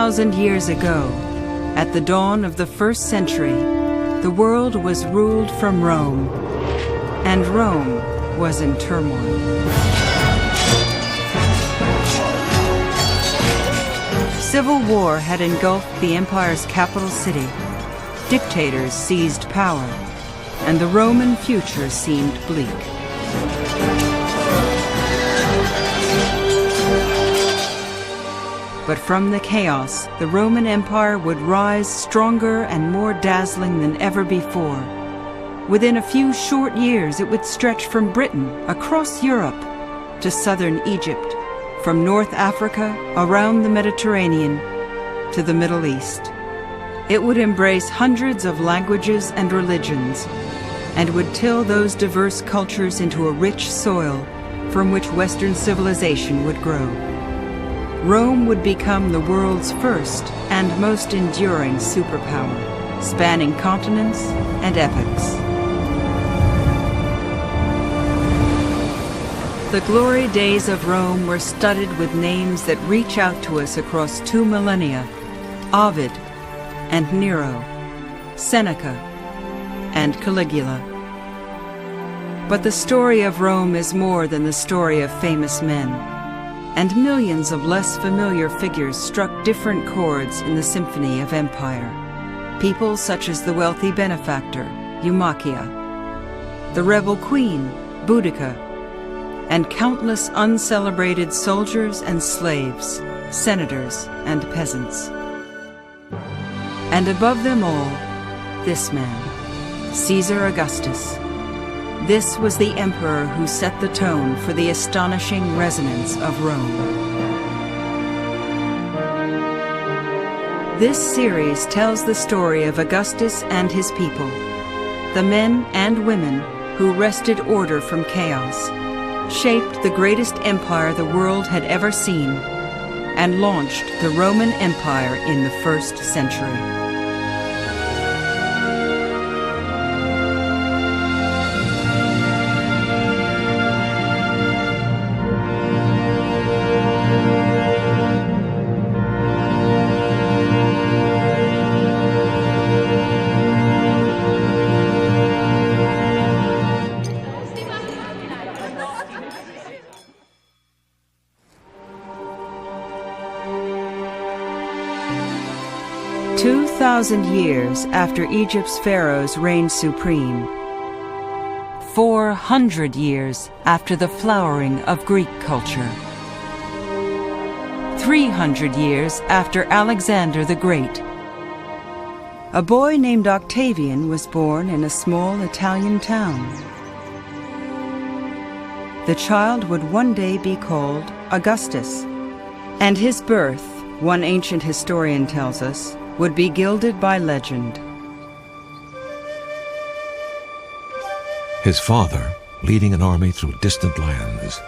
2,000 years ago, at the dawn of the first century, the world was ruled from Rome, and Rome was in turmoil. Civil war had engulfed the empire's capital city. Dictators seized power, and the Roman future seemed bleak. But from the chaos, the Roman Empire would rise stronger and more dazzling than ever before. Within a few short years, it would stretch from Britain across Europe to southern Egypt, from North Africa around the Mediterranean to the Middle East. It would embrace hundreds of languages and religions, and would till those diverse cultures into a rich soil from which Western civilization would grow. Rome would become the world's first and most enduring superpower, spanning continents and epochs. The glory days of Rome were studded with names that reach out to us across 2 millennia: Ovid and Nero, Seneca and Caligula. But the story of Rome is more than the story of famous men, and millions of less familiar figures struck different chords in the symphony of empire. People such as the wealthy benefactor, Eumachia, the rebel queen, Boudica, and countless uncelebrated soldiers and slaves, senators and peasants. And above them all, this man, Caesar Augustus. This was the emperor who set the tone for the astonishing resonance of Rome. This series tells the story of Augustus and his people, the men and women who wrested order from chaos, shaped the greatest empire the world had ever seen, and launched the Roman Empire in the 1st century. Years after Egypt's pharaohs reigned supreme, 400 years after the flowering of Greek culture, 300 years after Alexander the Great, a boy named Octavian was born in a small Italian town. The child would one day be called Augustus, and his birth, one ancient historian tells us, would be gilded by legend. His father, leading an army through distant lands,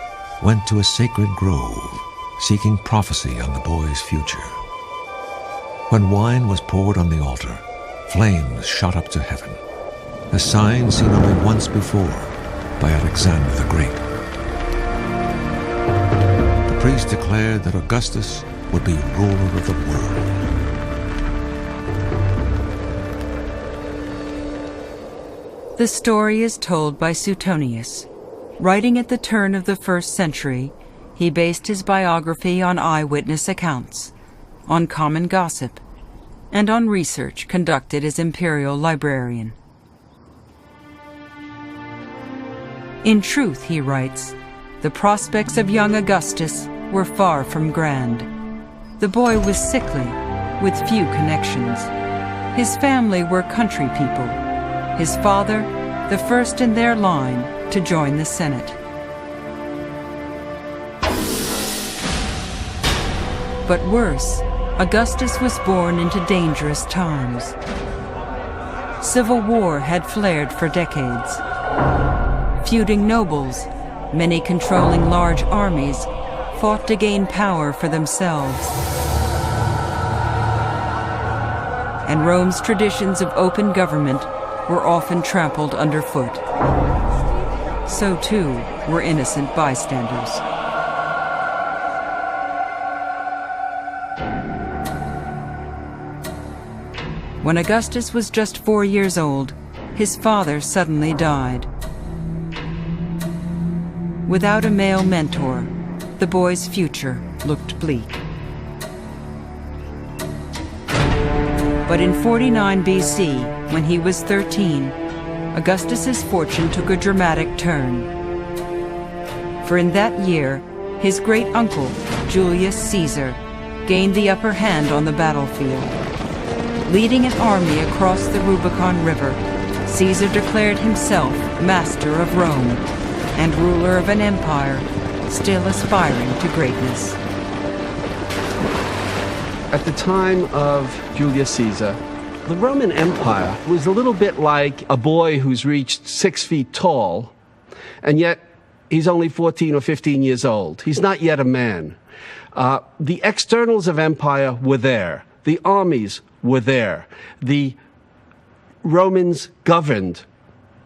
went to a sacred grove, seeking prophecy on the boy's future. When wine was poured on the altar, flames shot up to heaven, a sign seen only once before by Alexander the Great. The priest declared that Augustus would be ruler of the world. The story is told by Suetonius. Writing at the turn of the 1st century, he based his biography on eyewitness accounts, on common gossip, and on research conducted as imperial librarian. In truth, he writes, the prospects of young Augustus were far from grand. The boy was sickly, with few connections. His family were country people. His father, the first in their line to join the Senate. But worse, Augustus was born into dangerous times. Civil war had flared for decades. Feuding nobles, many controlling large armies, fought to gain power for themselves. And Rome's traditions of open government were often trampled underfoot. So too were innocent bystanders. When Augustus was just 4 years old, his father suddenly died. Without a male mentor, the boy's future looked bleak. But in 49 BC, when he was 13, Augustus's fortune took a dramatic turn. For in that year, his great-uncle, Julius Caesar, gained the upper hand on the battlefield. Leading an army across the Rubicon River, Caesar declared himself master of Rome and ruler of an empire still aspiring to greatness. At the time of Julius Caesar, the Roman Empire was a little bit like a boy who's reached 6 feet tall, and yet he's only 14 or 15 years old. He's not yet a man. The externals of empire were there. The armies were there. The Romans governed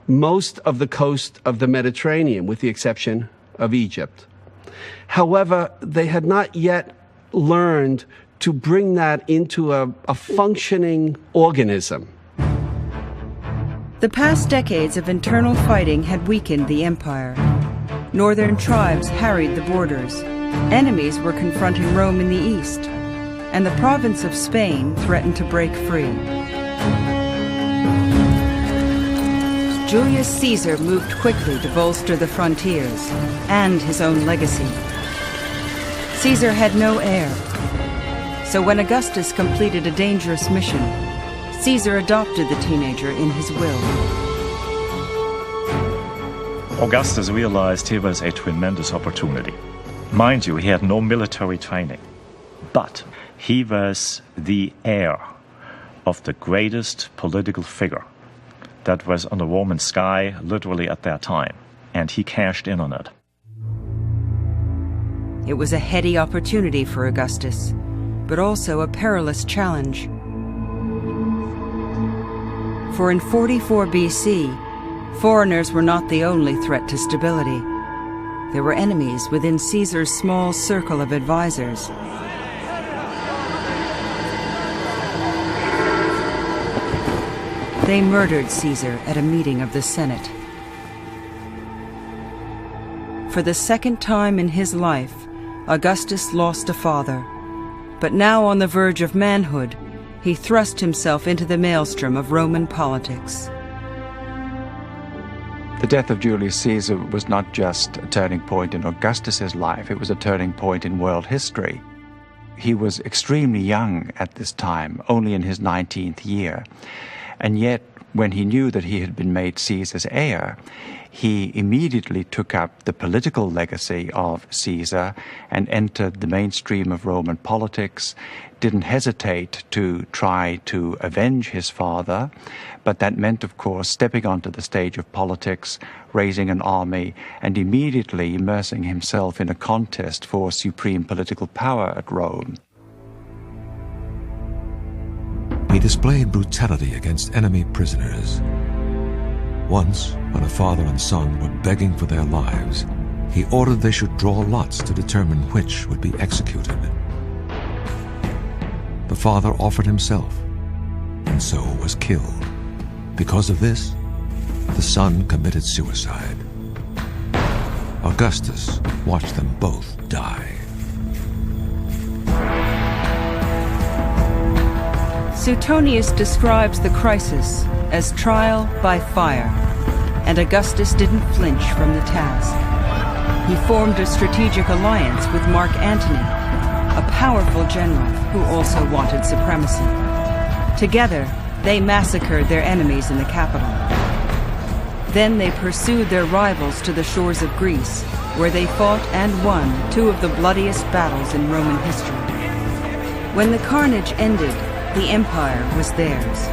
most of the coast of the Mediterranean, with the exception of Egypt. However, they had not yet learned to bring that into a functioning organism. The past decades of internal fighting had weakened the empire. Northern tribes harried the borders. Enemies were confronting Rome in the east, and the province of Spain threatened to break free. Julius Caesar moved quickly to bolster the frontiers and his own legacy. Caesar had no heir, so when Augustus completed a dangerous mission, Caesar adopted the teenager in his will. Augustus realized here was a tremendous opportunity. Mind you, he had no military training, but he was the heir of the greatest political figure that was on the Roman sky literally at that time, and he cashed in on it. It was a heady opportunity for Augustus, but also a perilous challenge. For in 44 BC, foreigners were not the only threat to stability. There were enemies within Caesar's small circle of advisors. They murdered Caesar at a meeting of the Senate. For the second time in his life, Augustus lost a father. But now on the verge of manhood, he thrust himself into the maelstrom of Roman politics. The death of Julius Caesar was not just a turning point in Augustus's life, it was a turning point in world history. He was extremely young at this time, only in his 19th year. And yet, when he knew that he had been made Caesar's heir, he immediately took up the political legacy of Caesar and entered the mainstream of Roman politics, didn't hesitate to try to avenge his father, but that meant, of course, stepping onto the stage of politics, raising an army, and immediately immersing himself in a contest for supreme political power at Rome. He displayed brutality against enemy prisoners. Once, when a father and son were begging for their lives, he ordered they should draw lots to determine which would be executed. The father offered himself, and so was killed. Because of this, the son committed suicide. Augustus watched them both die. Suetonius describes the crisis as trial by fire, and Augustus didn't flinch from the task. He formed a strategic alliance with Mark Antony, a powerful general who also wanted supremacy. Together, they massacred their enemies in the capital. Then they pursued their rivals to the shores of Greece, where they fought and won two of the bloodiest battles in Roman history. When the carnage ended, the empire was theirs.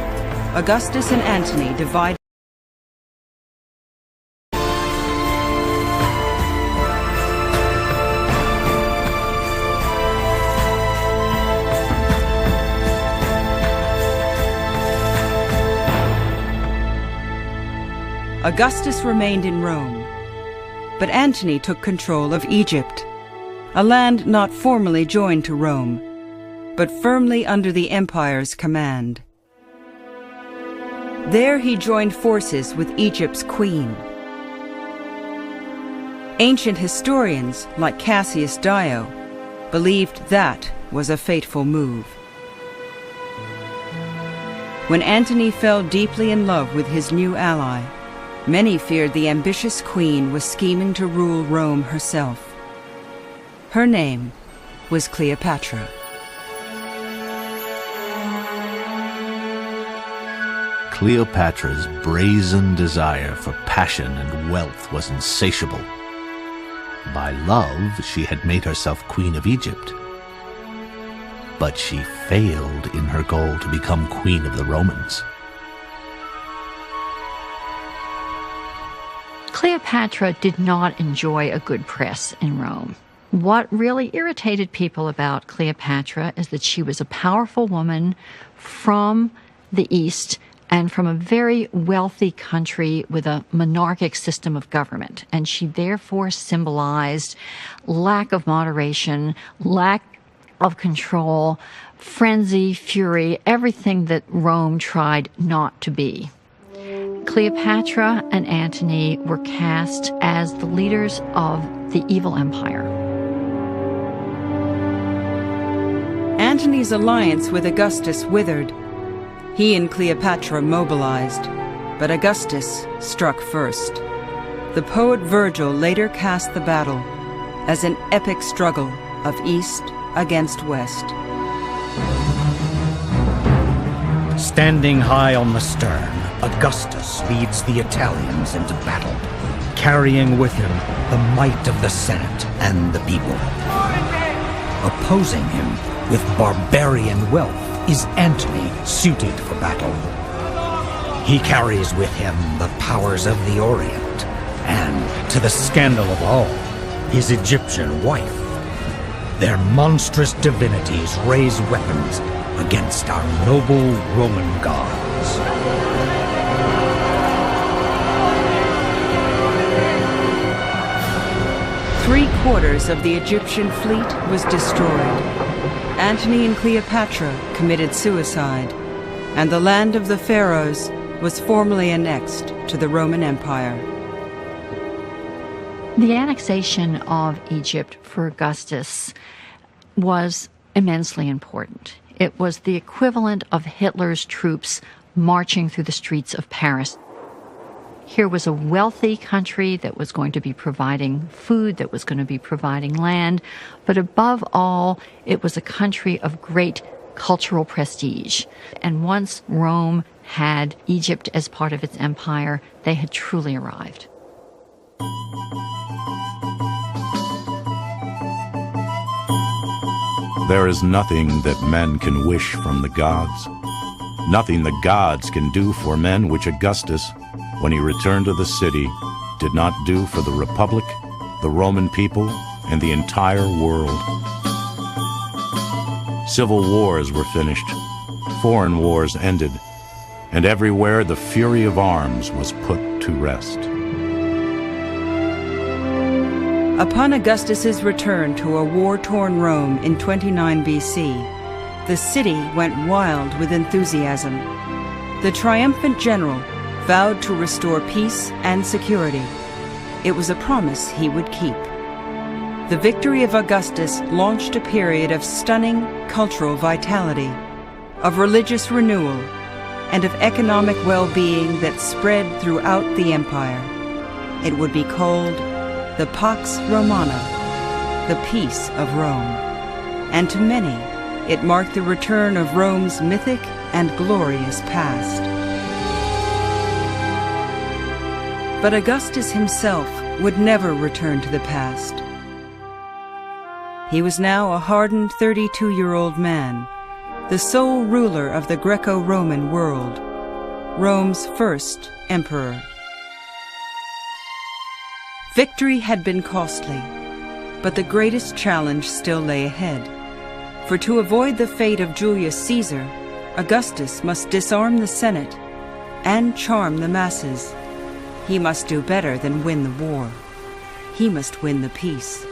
Augustus and Antony divided. Augustus remained in Rome, but Antony took control of Egypt, a land not formally joined to Rome, but firmly under the empire's command. There he joined forces with Egypt's queen. Ancient historians, like Cassius Dio, believed that was a fateful move. When Antony fell deeply in love with his new ally, many feared the ambitious queen was scheming to rule Rome herself. Her name was Cleopatra. Cleopatra's brazen desire for passion and wealth was insatiable. By love, she had made herself Queen of Egypt. But she failed in her goal to become Queen of the Romans. Cleopatra did not enjoy a good press in Rome. What really irritated people about Cleopatra is that she was a powerful woman from the East and from a very wealthy country with a monarchic system of government. And she therefore symbolized lack of moderation, lack of control, frenzy, fury, everything that Rome tried not to be. Cleopatra and Antony were cast as the leaders of the evil empire. Antony's alliance with Augustus withered. He and Cleopatra mobilized, but Augustus struck first. The poet Virgil later cast the battle as an epic struggle of East against West. Standing high on the stern, Augustus leads the Italians into battle, carrying with him the might of the Senate and the people. Opposing him with barbarian wealth is Antony, suited for battle. He carries with him the powers of the Orient, and, to the scandal of all, his Egyptian wife. Their monstrous divinities raise weapons against our noble Roman gods. Three-quarters of the Egyptian fleet was destroyed. Antony and Cleopatra committed suicide, and the land of the pharaohs was formally annexed to the Roman Empire. The annexation of Egypt for Augustus was immensely important. It was the equivalent of Hitler's troops marching through the streets of Paris. Here was a wealthy country that was going to be providing food, that was going to be providing land, but above all, it was a country of great cultural prestige. And once Rome had Egypt as part of its empire, they had truly arrived. There is nothing that men can wish from the gods, nothing the gods can do for men which Augustus, when he returned to the city, did not do for the Republic, the Roman people, and the entire world. Civil wars were finished, foreign wars ended, and everywhere the fury of arms was put to rest. Upon Augustus's return to a war-torn Rome in 29 BC, the city went wild with enthusiasm. The triumphant general vowed to restore peace and security. It was a promise he would keep. The victory of Augustus launched a period of stunning cultural vitality, of religious renewal, and of economic well-being that spread throughout the empire. It would be called the Pax Romana, the Peace of Rome. And to many, it marked the return of Rome's mythic and glorious past. But Augustus himself would never return to the past. He was now a hardened 32-year-old man, the sole ruler of the Greco-Roman world, Rome's first emperor. Victory had been costly, but the greatest challenge still lay ahead. For to avoid the fate of Julius Caesar, Augustus must disarm the Senate and charm the masses. He must do better than win the war. He must win the peace.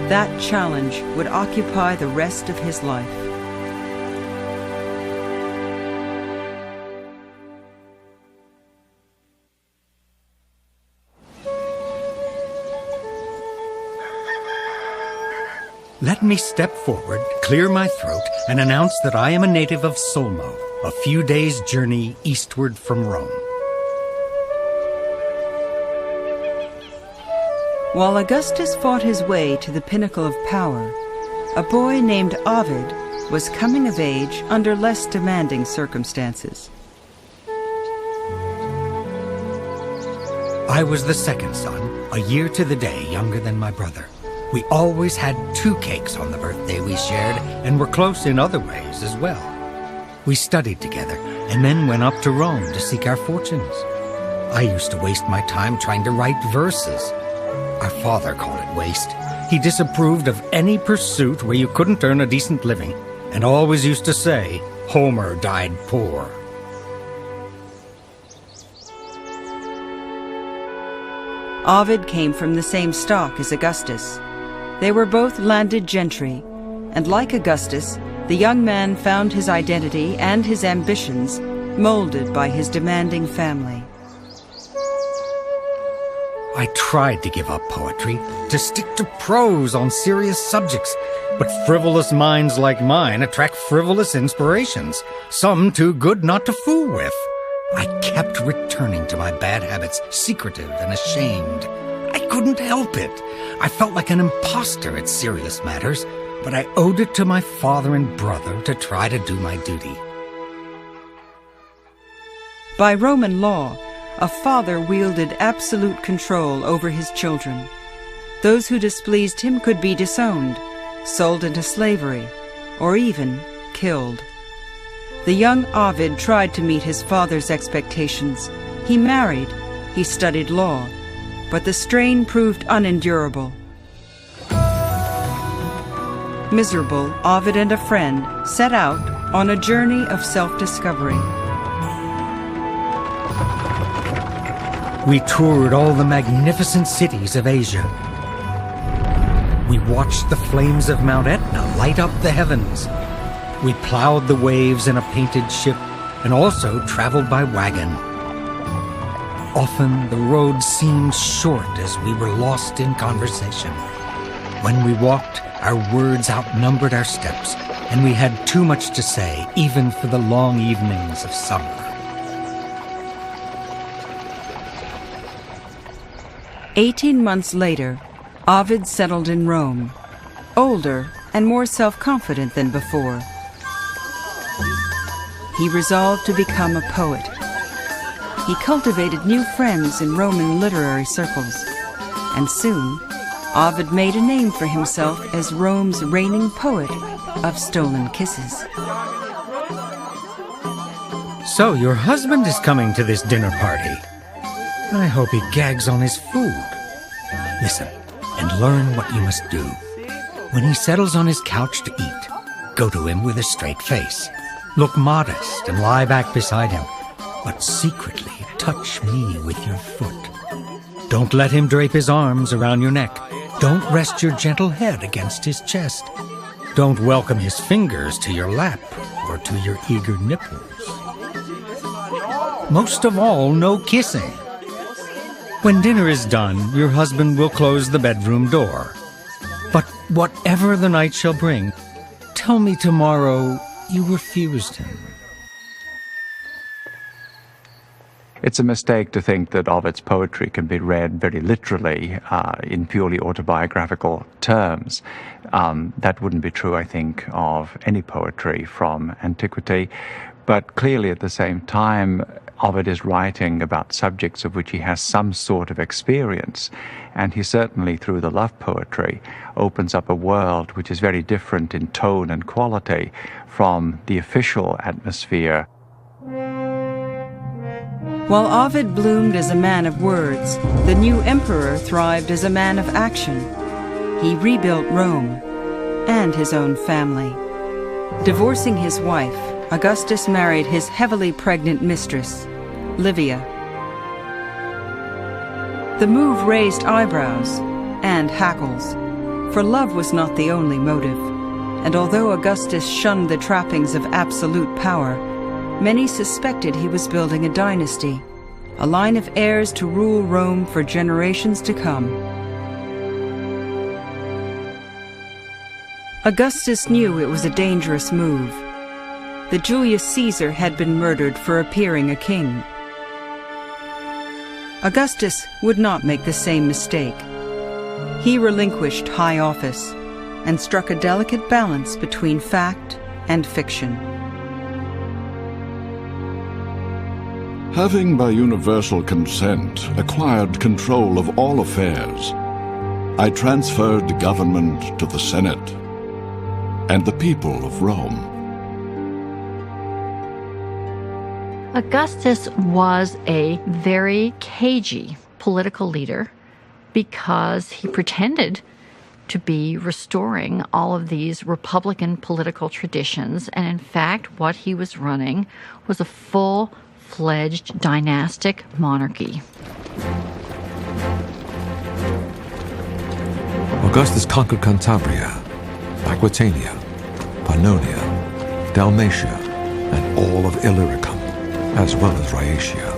That challenge would occupy the rest of his life. Let me step forward, clear my throat, and announce that I am a native of Solmo, a few days' journey eastward from Rome. While Augustus fought his way to the pinnacle of power, a boy named Ovid was coming of age under less demanding circumstances. I was the second son, a year to the day younger than my brother. We always had 2 cakes on the birthday we shared, and were close in other ways as well. We studied together, and then went up to Rome to seek our fortunes. I used to waste my time trying to write verses. Our father called it waste. He disapproved of any pursuit where you couldn't earn a decent living, and always used to say, Homer died poor. Ovid came from the same stock as Augustus. They were both landed gentry, and like Augustus, the young man found his identity and his ambitions molded by his demanding family. I tried to give up poetry, to stick to prose on serious subjects, but frivolous minds like mine attract frivolous inspirations, some too good not to fool with. I kept returning to my bad habits, secretive and ashamed. I couldn't help it. I felt like an imposter at serious matters, but I owed it to my father and brother to try to do my duty. By Roman law, a father wielded absolute control over his children. Those who displeased him could be disowned, sold into slavery, or even killed. The young Ovid tried to meet his father's expectations. He married, he studied law, but the strain proved unendurable. Miserable, Ovid and a friend set out on a journey of self-discovery. We toured all the magnificent cities of Asia. We watched the flames of Mount Etna light up the heavens. We plowed the waves in a painted ship and also traveled by wagon. Often the road seemed short as we were lost in conversation. When we walked, our words outnumbered our steps, and we had too much to say, even for the long evenings of summer. 18 months later, Ovid settled in Rome, older and more self-confident than before. He resolved to become a poet. He cultivated new friends in Roman literary circles, and soon Ovid made a name for himself as Rome's reigning poet of stolen kisses. So your husband is coming to this dinner party. I hope he gags on his food. Listen, and learn what you must do. When he settles on his couch to eat, go to him with a straight face. Look modest and lie back beside him, but secretly touch me with your foot. Don't let him drape his arms around your neck. Don't rest your gentle head against his chest. Don't welcome his fingers to your lap or to your eager nipples. Most of all, no kissing. When dinner is done, your husband will close the bedroom door. But whatever the night shall bring, tell me tomorrow you refused him. It's a mistake to think that Ovid's poetry can be read very literally in purely autobiographical terms. That wouldn't be true, I think, of any poetry from antiquity. But clearly at the same time, Ovid is writing about subjects of which he has some sort of experience, and he certainly, through the love poetry, opens up a world which is very different in tone and quality from the official atmosphere. While Ovid bloomed as a man of words, the new emperor thrived as a man of action. He rebuilt Rome and his own family. Divorcing his wife, Augustus married his heavily pregnant mistress, Livia. The move raised eyebrows and hackles, for love was not the only motive, and although Augustus shunned the trappings of absolute power, many suspected he was building a dynasty, a line of heirs to rule Rome for generations to come. Augustus knew it was a dangerous move. That Julius Caesar had been murdered for appearing a king. Augustus would not make the same mistake. He relinquished high office and struck a delicate balance between fact and fiction. Having by universal consent acquired control of all affairs, I transferred government to the Senate and the people of Rome. Augustus was a very cagey political leader because he pretended to be restoring all of these Republican political traditions, and in fact, what he was running was a full-fledged dynastic monarchy. Augustus conquered Cantabria, Aquitania, Pannonia, Dalmatia, and all of Illyricum, as well as Rhaetia.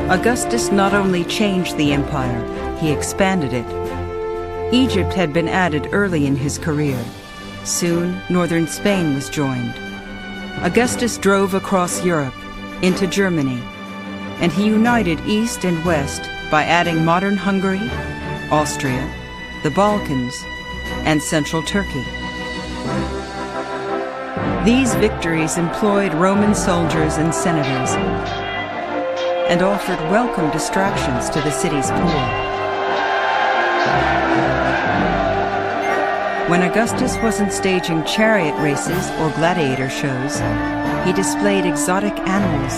Augustus not only changed the empire, he expanded it. Egypt had been added early in his career. Soon, northern Spain was joined. Augustus drove across Europe, into Germany, and he united East and West by adding modern Hungary, Austria, the Balkans, and central Turkey. These victories employed Roman soldiers and senators and offered welcome distractions to the city's poor. When Augustus wasn't staging chariot races or gladiator shows, he displayed exotic animals,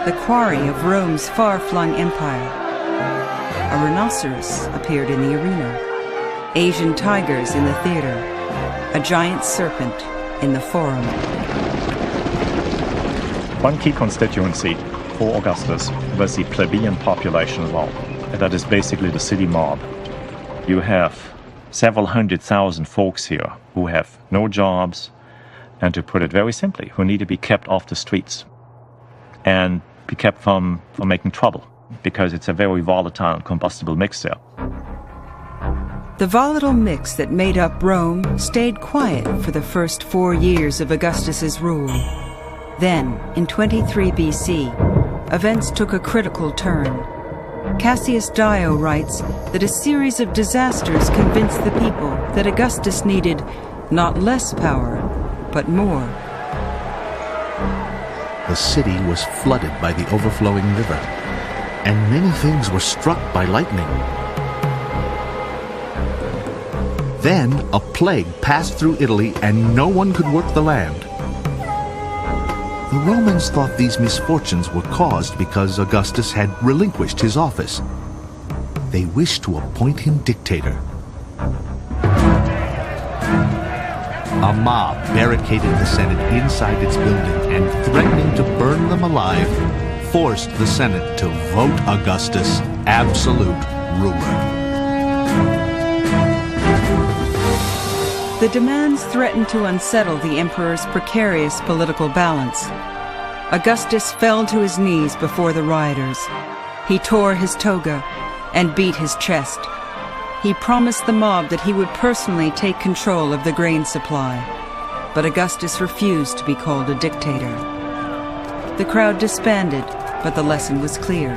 the quarry of Rome's far-flung empire. A rhinoceros appeared in the arena, Asian tigers in the theater, a giant serpent in the forum. One key constituency for Augustus was the plebeian population of Rome. That is basically the city mob. You have several 100,000 folks here who have no jobs, and to put it very simply, who need to be kept off the streets and be kept from making trouble, because it's a very volatile and combustible mix there. The volatile mix that made up Rome stayed quiet for the first 4 years of Augustus's rule. Then, in 23 BC, events took a critical turn. Cassius Dio writes that a series of disasters convinced the people that Augustus needed not less power, but more. The city was flooded by the overflowing river, and many things were struck by lightning. Then a plague passed through Italy, and no one could work the land. The Romans thought these misfortunes were caused because Augustus had relinquished his office. They wished to appoint him dictator. A mob barricaded the Senate inside its building and, threatening to burn them alive, forced the Senate to vote Augustus absolute ruler. The demands threatened to unsettle the emperor's precarious political balance. Augustus fell to his knees before the rioters. He tore his toga and beat his chest. He promised the mob that he would personally take control of the grain supply, but Augustus refused to be called a dictator. The crowd disbanded, but the lesson was clear.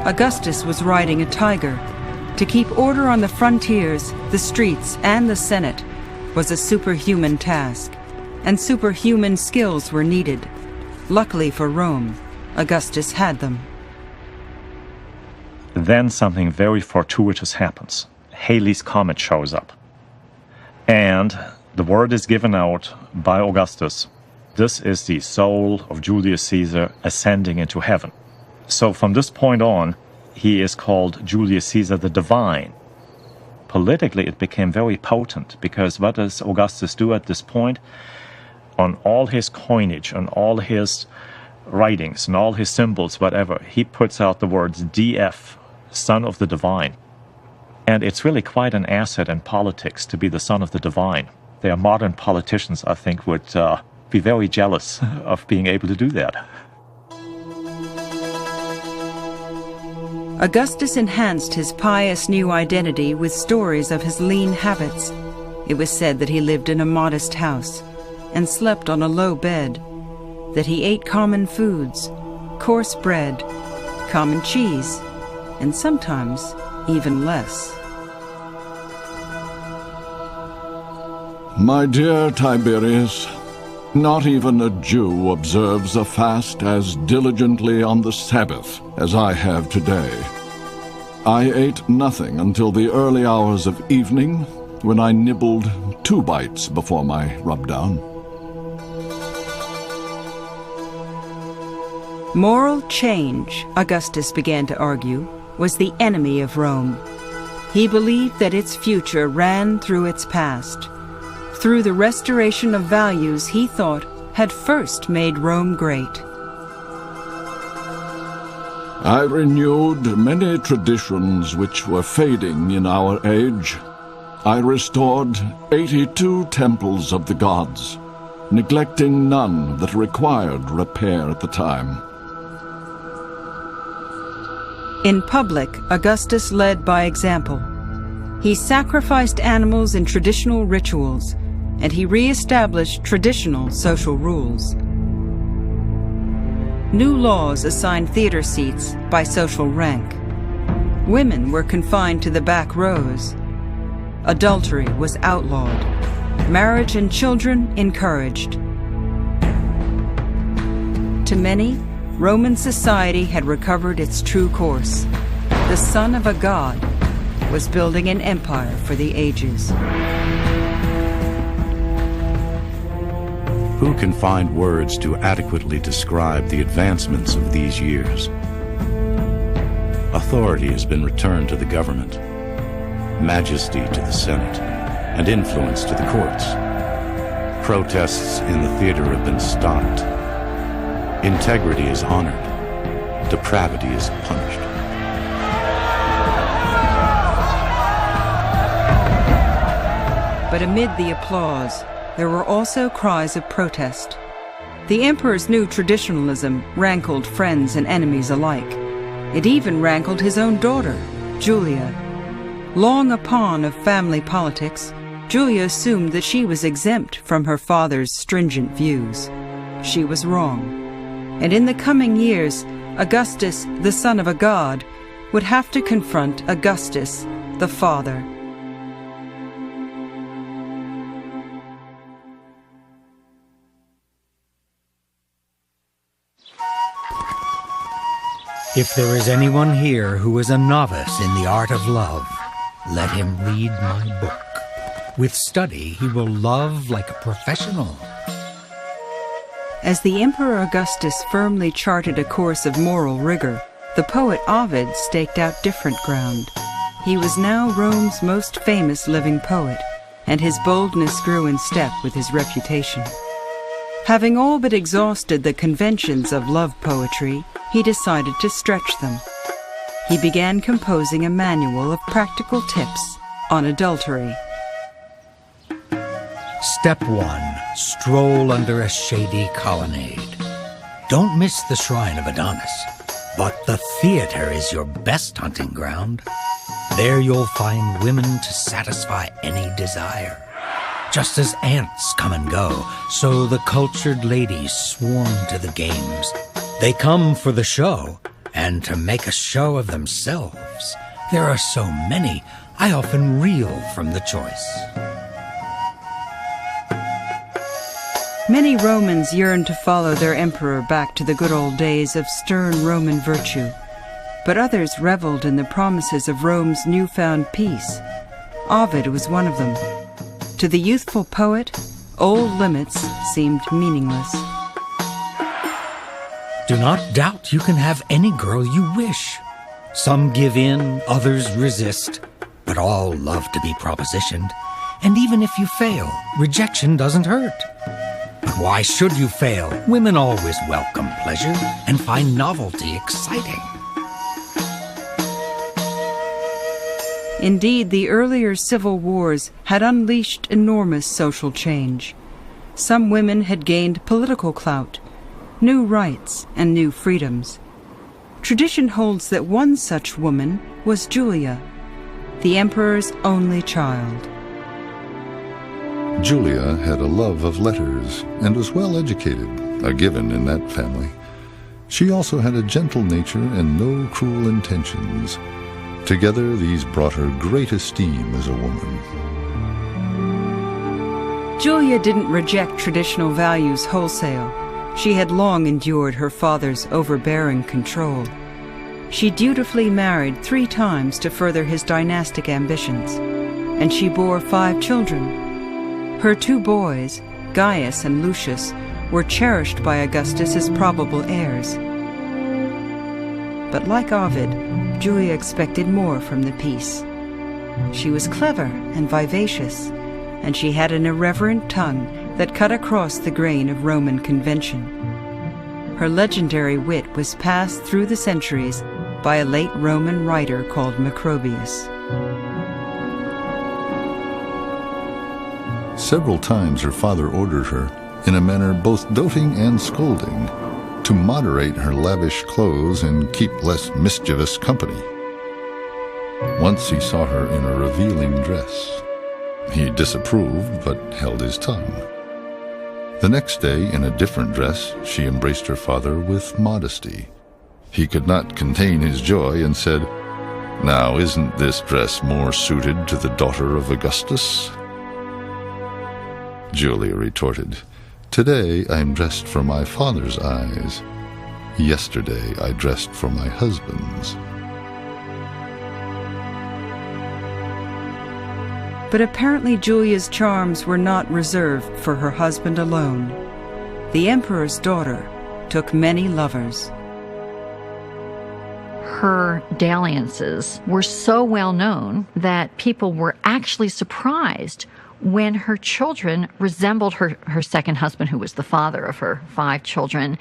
Augustus was riding a tiger. To keep order on the frontiers, the streets, and the Senate was a superhuman task, and superhuman skills were needed. Luckily for Rome, Augustus had them. Then something very fortuitous happens. Halley's Comet shows up. And the word is given out by Augustus. This is the soul of Julius Caesar ascending into heaven. So from this point on, he is called Julius Caesar the Divine. Politically, it became very potent, because what does Augustus do at this point? On all his coinage, on all his writings, and all his symbols, whatever, he puts out the words DF, Son of the Divine. And it's really quite an asset in politics to be the son of the divine. Their modern politicians, I think, would be very jealous of being able to do that. Augustus enhanced his pious new identity with stories of his lean habits. It was said that he lived in a modest house and slept on a low bed, that he ate common foods, coarse bread, common cheese, and sometimes even less. My dear Tiberius, not even a Jew observes a fast as diligently on the Sabbath as I have today. I ate nothing until the early hours of evening, when I nibbled 2 bites before my rub-down. Moral change, Augustus began to argue, was the enemy of Rome. He believed that its future ran through its past, through the restoration of values he thought had first made Rome great. I renewed many traditions which were fading in our age. I restored 82 temples of the gods, neglecting none that required repair at the time. In public, Augustus led by example. He sacrificed animals in traditional rituals, and he re-established traditional social rules. New laws assigned theater seats by social rank. Women were confined to the back rows. Adultery was outlawed. Marriage and children encouraged. To many, Roman society had recovered its true course. The son of a god was building an empire for the ages. Who can find words to adequately describe the advancements of these years? Authority has been returned to the government, majesty to the Senate, and influence to the courts. Protests in the theater have been stopped. Integrity is honored. Depravity is punished. But amid the applause, there were also cries of protest. The emperor's new traditionalism rankled friends and enemies alike. It even rankled his own daughter, Julia. Long a pawn of family politics, Julia assumed that she was exempt from her father's stringent views. She was wrong. And in the coming years, Augustus, the son of a god, would have to confront Augustus, the father. If there is anyone here who is a novice in the art of love, let him read my book. With study, he will love like a professional. As the Emperor Augustus firmly charted a course of moral rigor, the poet Ovid staked out different ground. He was now Rome's most famous living poet, and his boldness grew in step with his reputation. Having all but exhausted the conventions of love poetry, he decided to stretch them. He began composing a manual of practical tips on adultery. Step 1. Stroll under a shady colonnade. Don't miss the shrine of Adonis, but the theater is your best hunting ground. There you'll find women to satisfy any desire. Just as ants come and go, so the cultured ladies swarm to the games. They come for the show, and to make a show of themselves. There are so many, I often reel from the choice. Many Romans yearned to follow their emperor back to the good old days of stern Roman virtue, but others reveled in the promises of Rome's newfound peace. Ovid was one of them. To the youthful poet, old limits seemed meaningless. Do not doubt you can have any girl you wish. Some give in, others resist, but all love to be propositioned. And even if you fail, rejection doesn't hurt. But why should you fail? Women always welcome pleasure and find novelty exciting. Indeed, the earlier civil wars had unleashed enormous social change. Some women had gained political clout, new rights, and new freedoms. Tradition holds that one such woman was Julia, the emperor's only child. Julia had a love of letters and was well educated, a given in that family. She also had a gentle nature and no cruel intentions. Together, these brought her great esteem as a woman. Julia didn't reject traditional values wholesale. She had long endured her father's overbearing control. She dutifully married 3 times to further his dynastic ambitions, and she bore 5 children. Her 2 boys, Gaius and Lucius, were cherished by Augustus as probable heirs. But like Ovid, Julia expected more from the piece. She was clever and vivacious, and she had an irreverent tongue that cut across the grain of Roman convention. Her legendary wit was passed through the centuries by a late Roman writer called Macrobius. Several times her father ordered her, in a manner both doting and scolding, to moderate her lavish clothes and keep less mischievous company. Once he saw her in a revealing dress. He disapproved, but held his tongue. The next day, in a different dress, she embraced her father with modesty. He could not contain his joy and said, "Now, isn't this dress more suited to the daughter of Augustus?" Julia retorted, "Today I'm dressed for my father's eyes. Yesterday I dressed for my husband's." But apparently Julia's charms were not reserved for her husband alone. The emperor's daughter took many lovers. Her dalliances were so well known that people were actually surprised when her children resembled her second husband, who was the father of her 5 children.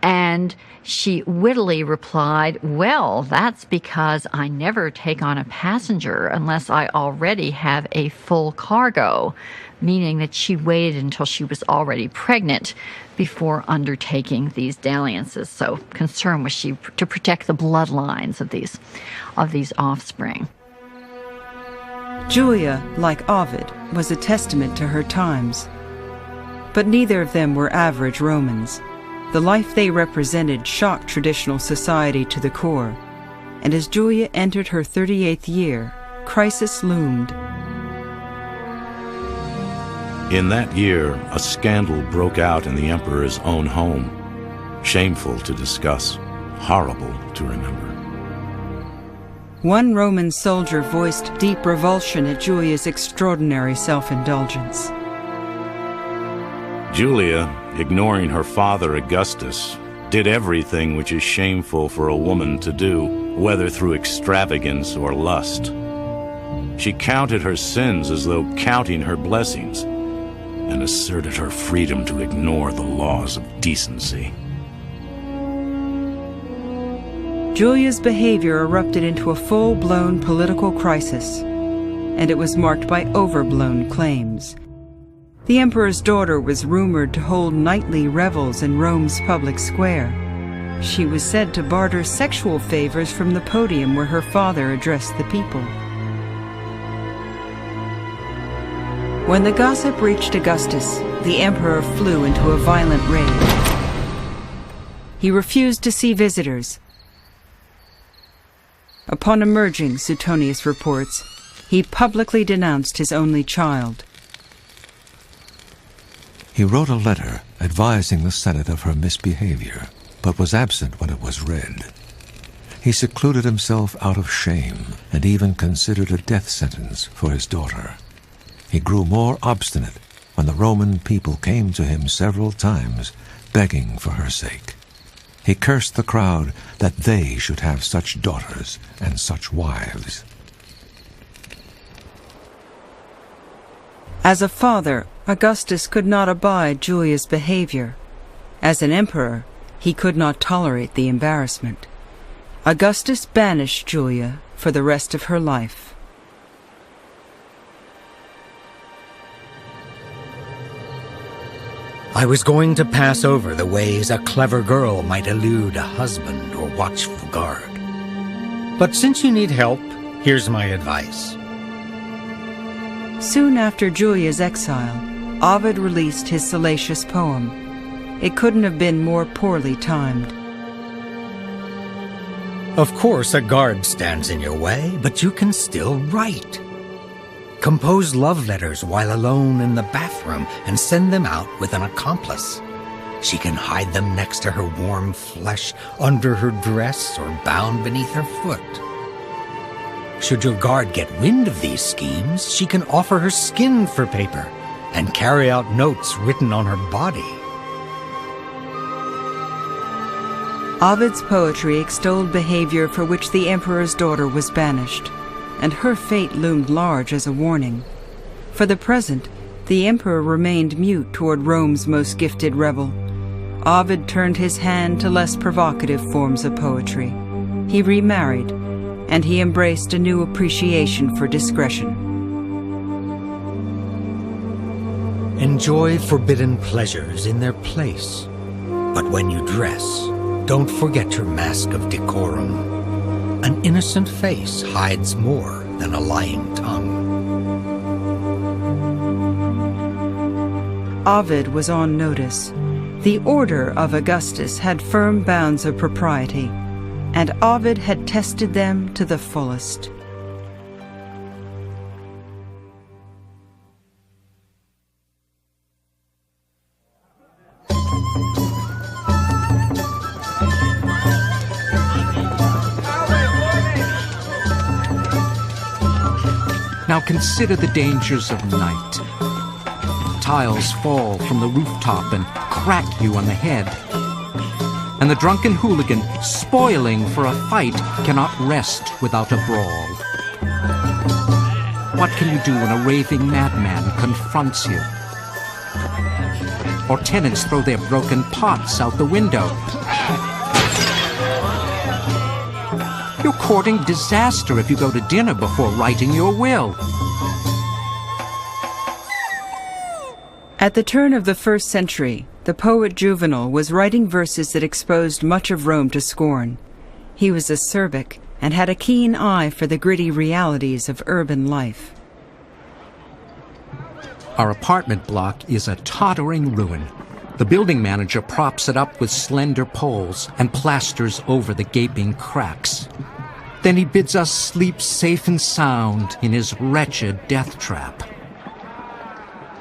And she wittily replied, "Well, that's because I never take on a passenger unless I already have a full cargo," meaning that she waited until she was already pregnant before undertaking these dalliances. So concerned was she to protect the bloodlines of these offspring. Julia, like Ovid, was a testament to her times. But neither of them were average Romans. The life they represented shocked traditional society to the core, and as Julia entered her 38th year, crisis loomed. In that year, a scandal broke out in the emperor's own home. Shameful to discuss, horrible to remember. One Roman soldier voiced deep revulsion at Julia's extraordinary self-indulgence. Julia, ignoring her father Augustus, did everything which is shameful for a woman to do, whether through extravagance or lust. She counted her sins as though counting her blessings, and asserted her freedom to ignore the laws of decency. Julia's behavior erupted into a full-blown political crisis, and it was marked by overblown claims. The emperor's daughter was rumored to hold nightly revels in Rome's public square. She was said to barter sexual favors from the podium where her father addressed the people. When the gossip reached Augustus, the emperor flew into a violent rage. He refused to see visitors. Upon emerging, Suetonius reports, he publicly denounced his only child. He wrote a letter advising the Senate of her misbehavior, but was absent when it was read. He secluded himself out of shame and even considered a death sentence for his daughter. He grew more obstinate when the Roman people came to him several times, begging for her sake. He cursed the crowd that they should have such daughters and such wives. As a father, Augustus could not abide Julia's behavior. As an emperor, he could not tolerate the embarrassment. Augustus banished Julia for the rest of her life. I was going to pass over the ways a clever girl might elude a husband or watchful guard. But since you need help, here's my advice. Soon after Julia's exile, Ovid released his salacious poem. It couldn't have been more poorly timed. Of course, a guard stands in your way, but you can still write. Compose love letters while alone in the bathroom and send them out with an accomplice. She can hide them next to her warm flesh, under her dress, or bound beneath her foot. Should your guard get wind of these schemes, she can offer her skin for paper and carry out notes written on her body. Ovid's poetry extolled behavior for which the emperor's daughter was banished, and her fate loomed large as a warning. For the present, the emperor remained mute toward Rome's most gifted rebel. Ovid turned his hand to less provocative forms of poetry. He remarried, and he embraced a new appreciation for discretion. Enjoy forbidden pleasures in their place, but when you dress, don't forget your mask of decorum. An innocent face hides more than a lying tongue. Ovid was on notice. The order of Augustus had firm bounds of propriety, and Ovid had tested them to the fullest. Now consider the dangers of night. Tiles fall from the rooftop and crack you on the head. And the drunken hooligan, spoiling for a fight, cannot rest without a brawl. What can you do when a raving madman confronts you? Or tenants throw their broken pots out the window? You're courting disaster if you go to dinner before writing your will. At the turn of the 1st century, the poet Juvenal was writing verses that exposed much of Rome to scorn. He was acerbic and had a keen eye for the gritty realities of urban life. Our apartment block is a tottering ruin. The building manager props it up with slender poles and plasters over the gaping cracks. Then he bids us sleep safe and sound in his wretched death trap.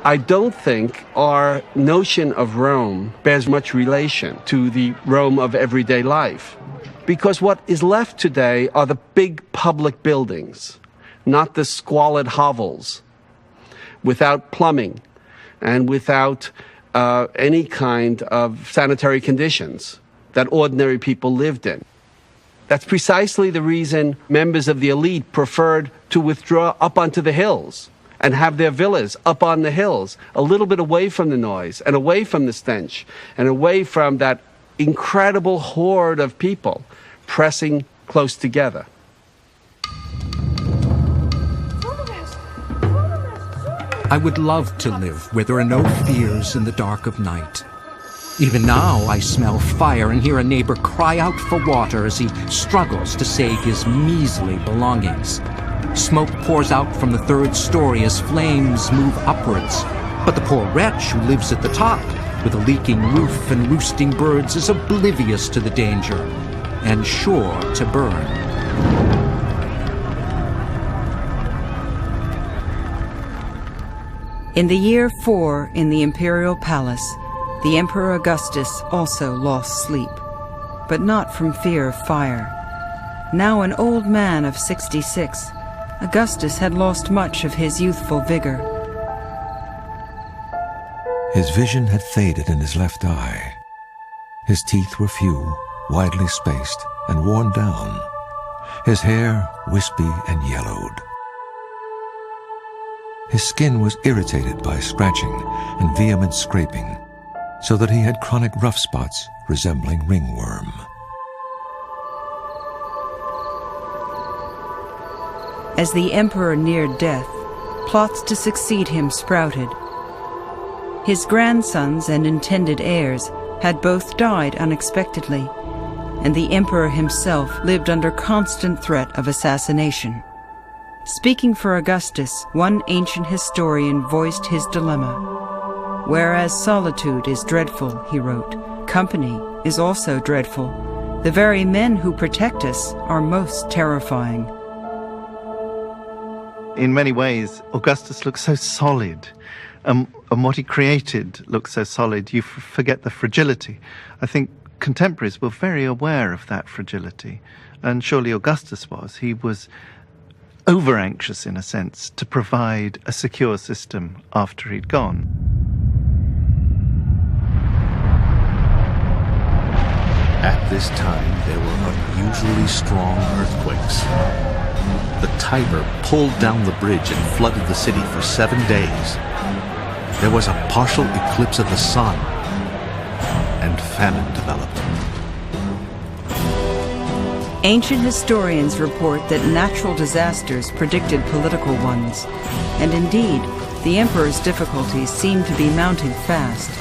I don't think our notion of Rome bears much relation to the Rome of everyday life, because what is left today are the big public buildings, not the squalid hovels, without plumbing and without any kind of sanitary conditions that ordinary people lived in. That's precisely the reason members of the elite preferred to withdraw up onto the hills and have their villas up on the hills, a little bit away from the noise and away from the stench and away from that incredible horde of people pressing close together. I would love to live where there are no fears in the dark of night. Even now I smell fire and hear a neighbor cry out for water as he struggles to save his measly belongings. Smoke pours out from the 3rd story as flames move upwards. But the poor wretch who lives at the top, with a leaking roof and roosting birds, is oblivious to the danger and sure to burn. In the year 4 in the imperial palace, the Emperor Augustus also lost sleep, but not from fear of fire. Now an old man of 66, Augustus had lost much of his youthful vigor. His vision had faded in his left eye. His teeth were few, widely spaced, and worn down. His hair wispy and yellowed. His skin was irritated by scratching and vehement scraping, so that he had chronic rough spots resembling ringworm. As the emperor neared death, plots to succeed him sprouted. His grandsons and intended heirs had both died unexpectedly, and the emperor himself lived under constant threat of assassination. Speaking for Augustus, one ancient historian voiced his dilemma. "Whereas solitude is dreadful," he wrote, "company is also dreadful. The very men who protect us are most terrifying." In many ways, Augustus looks so solid, and what he created looks so solid, you forget the fragility. I think contemporaries were very aware of that fragility, and surely Augustus was. He was over-anxious, in a sense, to provide a secure system after he'd gone. At this time, there were unusually strong earthquakes. The Tiber pulled down the bridge and flooded the city for 7 days. There was a partial eclipse of the sun, and famine developed. Ancient historians report that natural disasters predicted political ones, and indeed, the emperor's difficulties seemed to be mounting fast.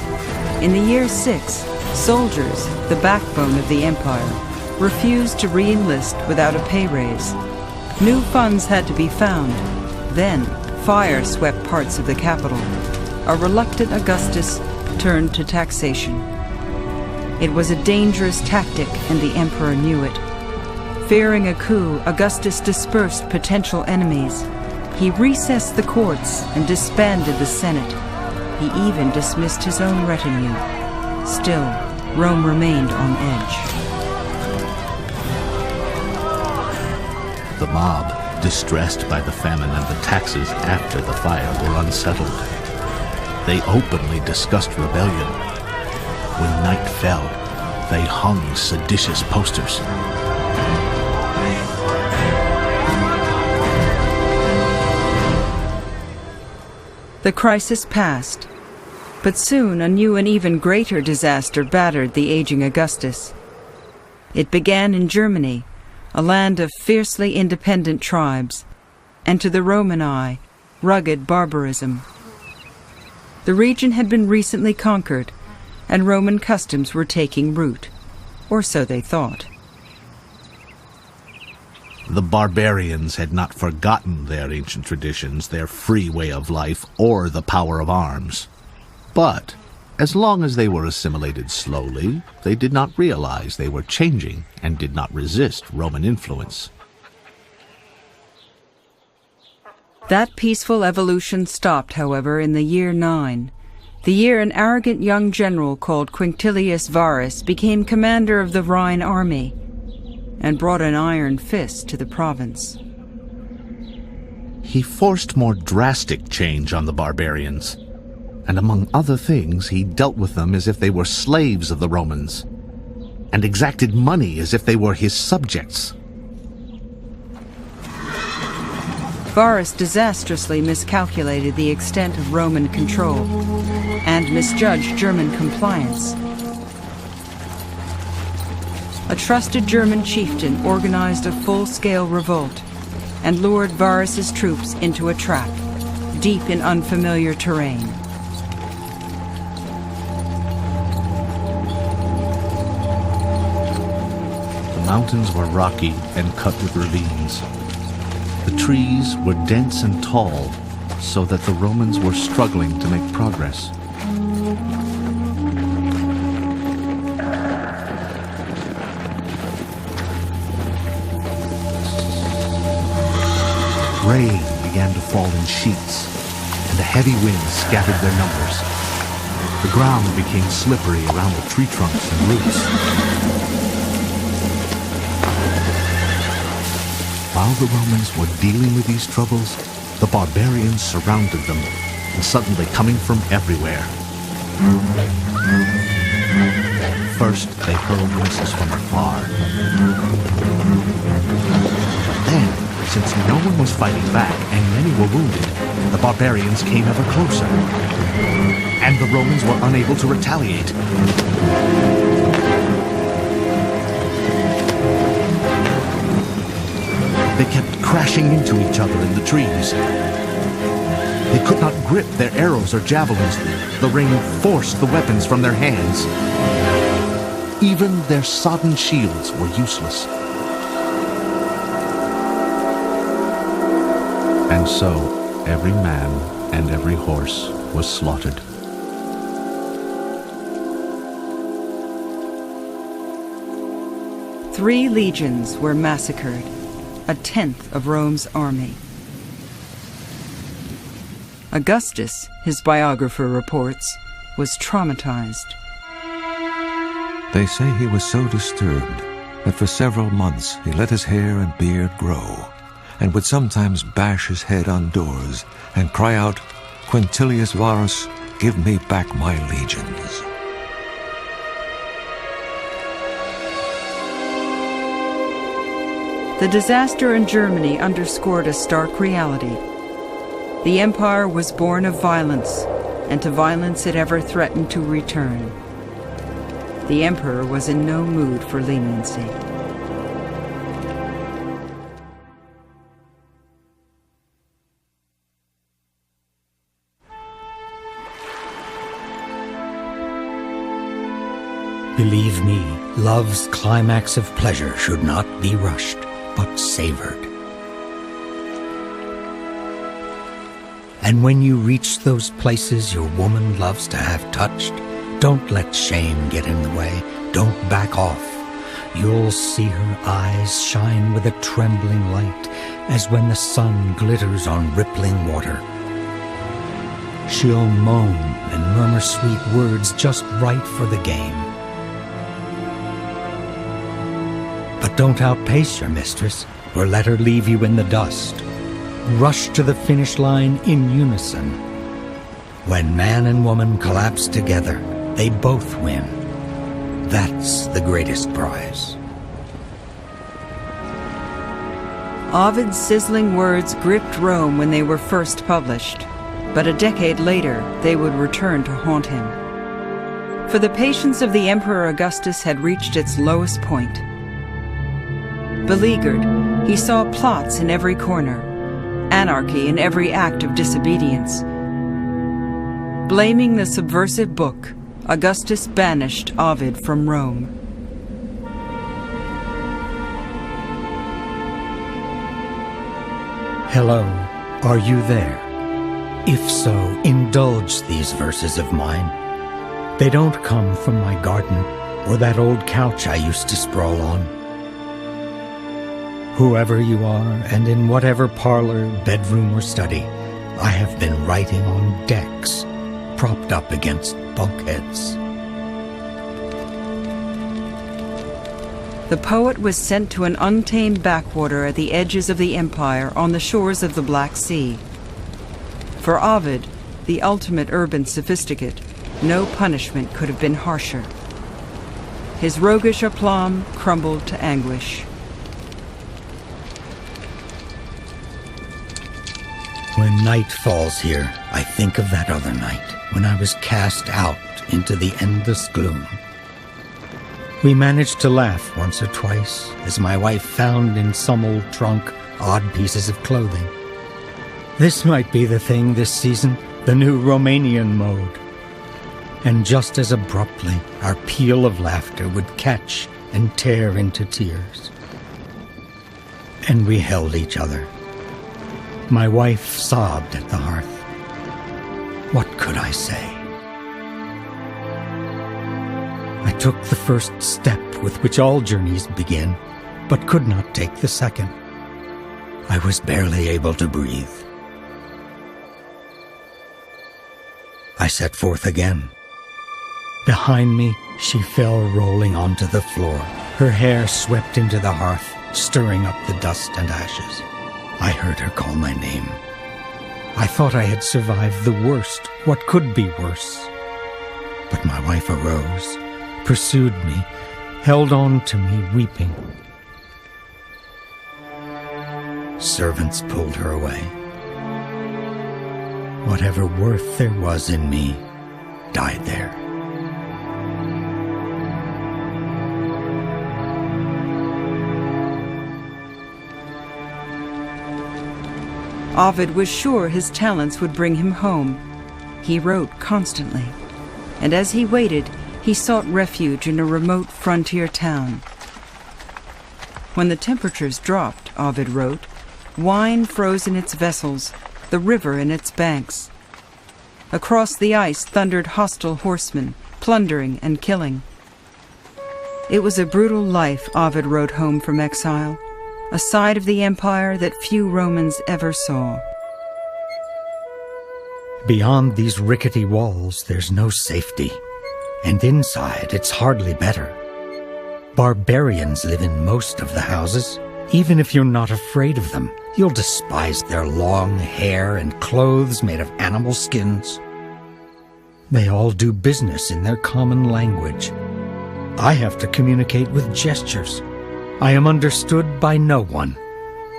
In the year 6, soldiers, the backbone of the empire, refused to re-enlist without a pay raise. New funds had to be found. Then, fire swept parts of the capital. A reluctant Augustus turned to taxation. It was a dangerous tactic, and the emperor knew it. Fearing a coup, Augustus dispersed potential enemies. He recessed the courts and disbanded the Senate. He even dismissed his own retinue. Still, Rome remained on edge. The mob, distressed by the famine and the taxes after the fire, were unsettled. They openly discussed rebellion. When night fell, they hung seditious posters. The crisis passed, but soon a new and even greater disaster battered the aging Augustus. It began in Germany, a land of fiercely independent tribes, and to the Roman eye, rugged barbarism. The region had been recently conquered, and Roman customs were taking root, or so they thought. The barbarians had not forgotten their ancient traditions, their free way of life, or the power of arms. But, as long as they were assimilated slowly, they did not realize they were changing and did not resist Roman influence. That peaceful evolution stopped, however, in the year 9, the year an arrogant young general called Quintilius Varus became commander of the Rhine army and brought an iron fist to the province. He forced more drastic change on the barbarians, and among other things, he dealt with them as if they were slaves of the Romans, and exacted money as if they were his subjects. Varus disastrously miscalculated the extent of Roman control and misjudged German compliance. A trusted German chieftain organized a full-scale revolt and lured Varus's troops into a trap, deep in unfamiliar terrain. The mountains were rocky and cut with ravines. The trees were dense and tall, so that the Romans were struggling to make progress. Rain began to fall in sheets, and a heavy wind scattered their numbers. The ground became slippery around the tree trunks and roots. While the Romans were dealing with these troubles, the barbarians surrounded them, and suddenly coming from everywhere. First, they hurled missiles from afar. Then, since no one was fighting back and many were wounded, the barbarians came ever closer, and the Romans were unable to retaliate. They kept crashing into each other in the trees. They couldn't not grip their arrows or javelins. The rain forced the weapons from their hands. Even their sodden shields were useless. And so every man and every horse was slaughtered. Three legions were massacred, a tenth of Rome's army. Augustus, his biographer reports, was traumatized. They say he was so disturbed that for several months he let his hair and beard grow, and would sometimes bash his head on doors and cry out, "Quintilius Varus, give me back my legions." The disaster in Germany underscored a stark reality. The empire was born of violence, and to violence it ever threatened to return. The emperor was in no mood for leniency. Believe me, love's climax of pleasure should not be rushed, but savored. And when you reach those places your woman loves to have touched, don't let shame get in the way. Don't back off. You'll see her eyes shine with a trembling light, as when the sun glitters on rippling water. She'll moan and murmur sweet words just right for the game. But don't outpace your mistress, or let her leave you in the dust. Rush to the finish line in unison. When man and woman collapse together, they both win. That's the greatest prize. Ovid's sizzling words gripped Rome when they were first published, but a decade later they would return to haunt him. For the patience of the Emperor Augustus had reached its lowest point. Beleaguered, he saw plots in every corner, anarchy in every act of disobedience. Blaming the subversive book, Augustus banished Ovid from Rome. Hello, are you there? If so, indulge these verses of mine. They don't come from my garden or that old couch I used to sprawl on. Whoever you are, and in whatever parlor, bedroom, or study, I have been writing on decks, propped up against bulkheads. The poet was sent to an untamed backwater at the edges of the empire on the shores of the Black Sea. For Ovid, the ultimate urban sophisticate, no punishment could have been harsher. His roguish aplomb crumbled to anguish. When night falls here, I think of that other night, when I was cast out into the endless gloom. We managed to laugh once or twice, as my wife found in some old trunk odd pieces of clothing. This might be the thing this season, the new Romanian mode. And just as abruptly, our peal of laughter would catch and tear into tears. And we held each other. My wife sobbed at the hearth. What could I say? I took the first step with which all journeys begin, but could not take the second. I was barely able to breathe. I set forth again. Behind me, she fell rolling onto the floor. Her hair swept into the hearth, stirring up the dust and ashes. I heard her call my name. I thought I had survived the worst. What could be worse? But my wife arose, pursued me, held on to me, weeping. Servants pulled her away. Whatever worth there was in me died there. Ovid was sure his talents would bring him home. He wrote constantly, and as he waited, he sought refuge in a remote frontier town. When the temperatures dropped, Ovid wrote, wine froze in its vessels, the river in its banks. Across the ice thundered hostile horsemen, plundering and killing. It was a brutal life Ovid wrote home from exile, a side of the empire that few Romans ever saw. Beyond these rickety walls, there's no safety, and inside it's hardly better. Barbarians live in most of the houses. Even if you're not afraid of them, you'll despise their long hair and clothes made of animal skins. They all do business in their common language. I have to communicate with gestures. I am understood by no one,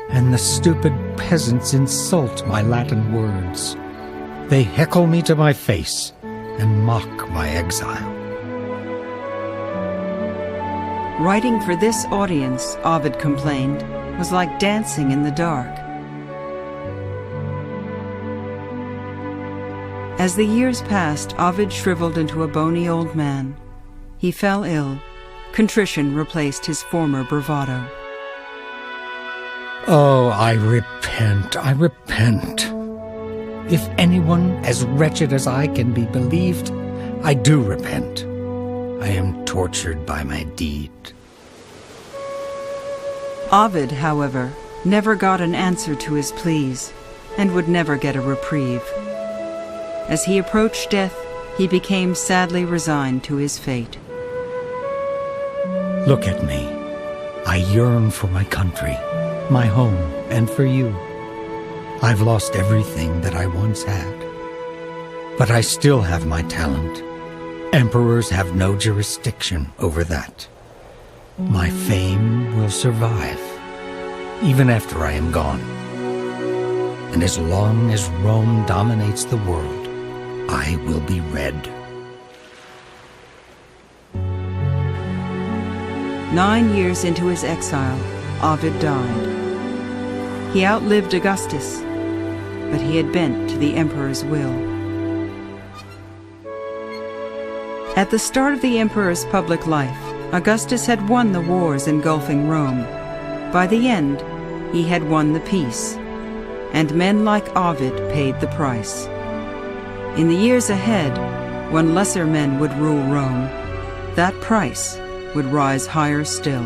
and the stupid peasants insult my Latin words. They heckle me to my face and mock my exile. Writing for this audience, Ovid complained, was like dancing in the dark. As the years passed, Ovid shriveled into a bony old man. He fell ill. Contrition replaced his former bravado. Oh, I repent, I repent. If anyone as wretched as I can be believed, I do repent. I am tortured by my deed. Ovid, however, never got an answer to his pleas, and would never get a reprieve. As he approached death, he became sadly resigned to his fate. Look at me. I yearn for my country, my home, and for you. I've lost everything that I once had. But I still have my talent. Emperors have no jurisdiction over that. My fame will survive, even after I am gone. And as long as Rome dominates the world, I will be read. 9 years into his exile, Ovid died. He outlived Augustus, but he had bent to the emperor's will. At the start of the emperor's public life, Augustus had won the wars engulfing Rome. By the end, he had won the peace, and men like Ovid paid the price. In the years ahead, when lesser men would rule Rome, that price would rise higher still.